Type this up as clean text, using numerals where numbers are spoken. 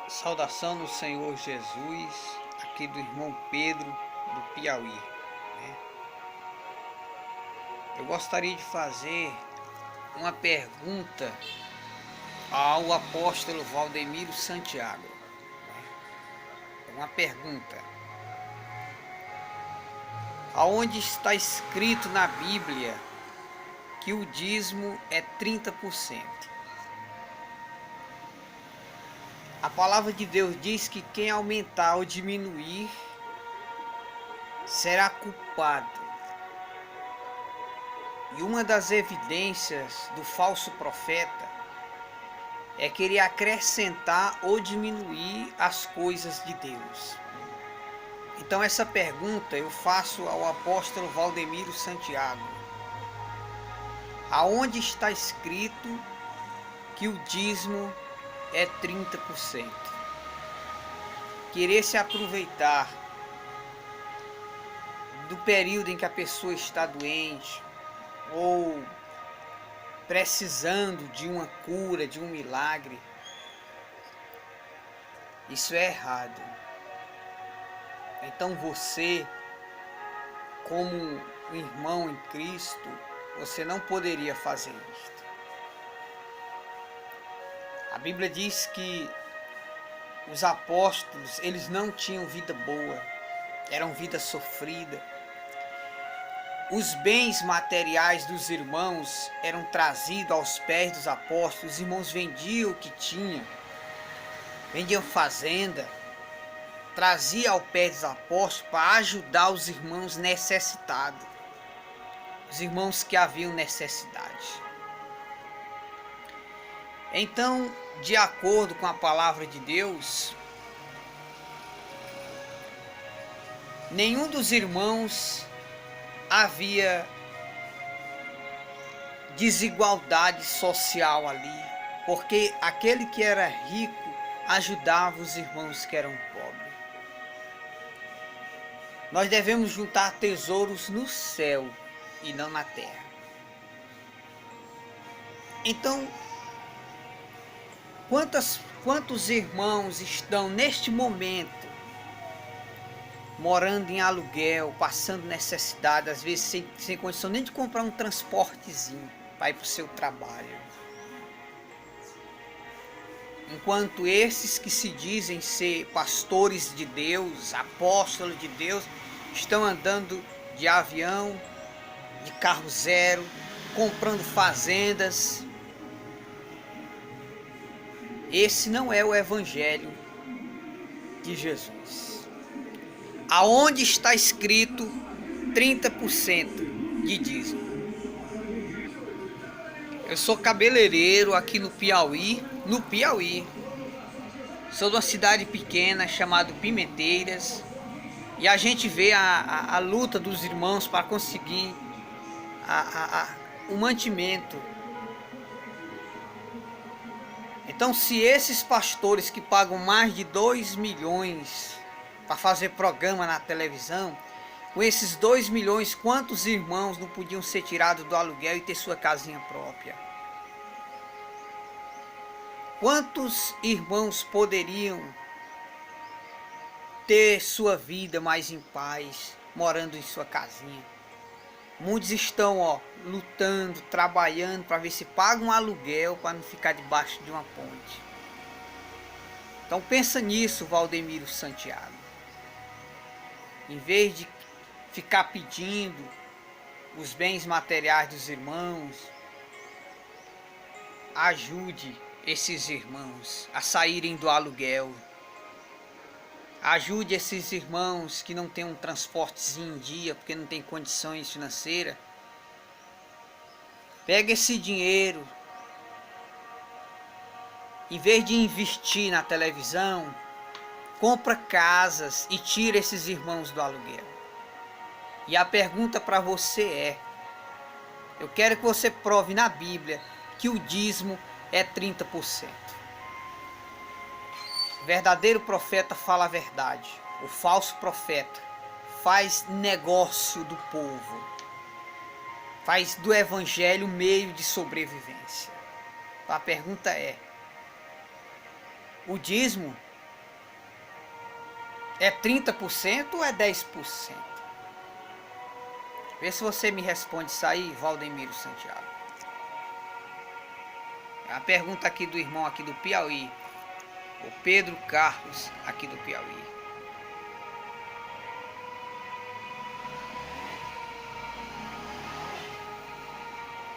Saudação no Senhor Jesus, aqui do irmão Pedro, do Piauí, né? Eu gostaria de fazer uma pergunta ao apóstolo Valdemiro Santiago. Uma pergunta: aonde está escrito na Bíblia que o dízimo é 30%? A palavra de Deus diz que quem aumentar ou diminuir será culpado. E uma das evidências do falso profeta é querer acrescentar ou diminuir as coisas de Deus. Então essa pergunta eu faço ao apóstolo Valdemiro Santiago: aonde está escrito que o dízimo é 30%? Querer se aproveitar do período em que a pessoa está doente ou precisando de uma cura, de um milagre, isso é errado. Então você, como um irmão em Cristo, você não poderia fazer isto. A Bíblia diz que os apóstolos, eles não tinham vida boa, eram vida sofrida. Os bens materiais dos irmãos eram trazidos aos pés dos apóstolos. Os irmãos vendiam o que tinham, vendiam fazenda, trazia ao pé dos apóstolos para ajudar os irmãos necessitados, os irmãos que haviam necessidade. Então, de acordo com a palavra de Deus, nenhum dos irmãos havia desigualdade social ali, porque aquele que era rico ajudava os irmãos que eram pobres. Nós devemos juntar tesouros no céu e não na terra. Então, quantos irmãos estão neste momento morando em aluguel, passando necessidade, às vezes sem condição nem de comprar um transportezinho para ir para o seu trabalho? Enquanto esses que se dizem ser pastores de Deus, apóstolos de Deus, estão andando de avião, de carro zero, comprando fazendas. Esse não é o evangelho de Jesus. Aonde está escrito 30% de dízimo? Eu sou cabeleireiro aqui no Piauí. Sou de uma cidade pequena chamada Pimenteiras. E a gente vê a luta dos irmãos para conseguir o mantimento. Então, se esses pastores que pagam mais de 2 milhões para fazer programa na televisão, com esses 2 milhões, quantos irmãos não podiam ser tirados do aluguel e ter sua casinha própria? Quantos irmãos poderiam ter sua vida mais em paz, morando em sua casinha? Muitos estão lutando, trabalhando para ver se pagam um aluguel para não ficar debaixo de uma ponte. Então pensa nisso, Valdemiro Santiago. Em vez de ficar pedindo os bens materiais dos irmãos, ajude esses irmãos a saírem do aluguel. Ajude esses irmãos que não têm um transportezinho em dia, porque não tem condições financeiras. Pega esse dinheiro, em vez de investir na televisão, compra casas e tira esses irmãos do aluguel. E a pergunta para você é: eu quero que você prove na Bíblia que o dízimo é 30%. O verdadeiro profeta fala a verdade. O falso profeta faz negócio do povo. Faz do evangelho meio de sobrevivência. A pergunta é: O dízimo é 30% ou é 10%? Vê se você me responde isso aí, Valdemiro Santiago. É a pergunta aqui do irmão aqui do Piauí. O Pedro Carlos aqui do Piauí.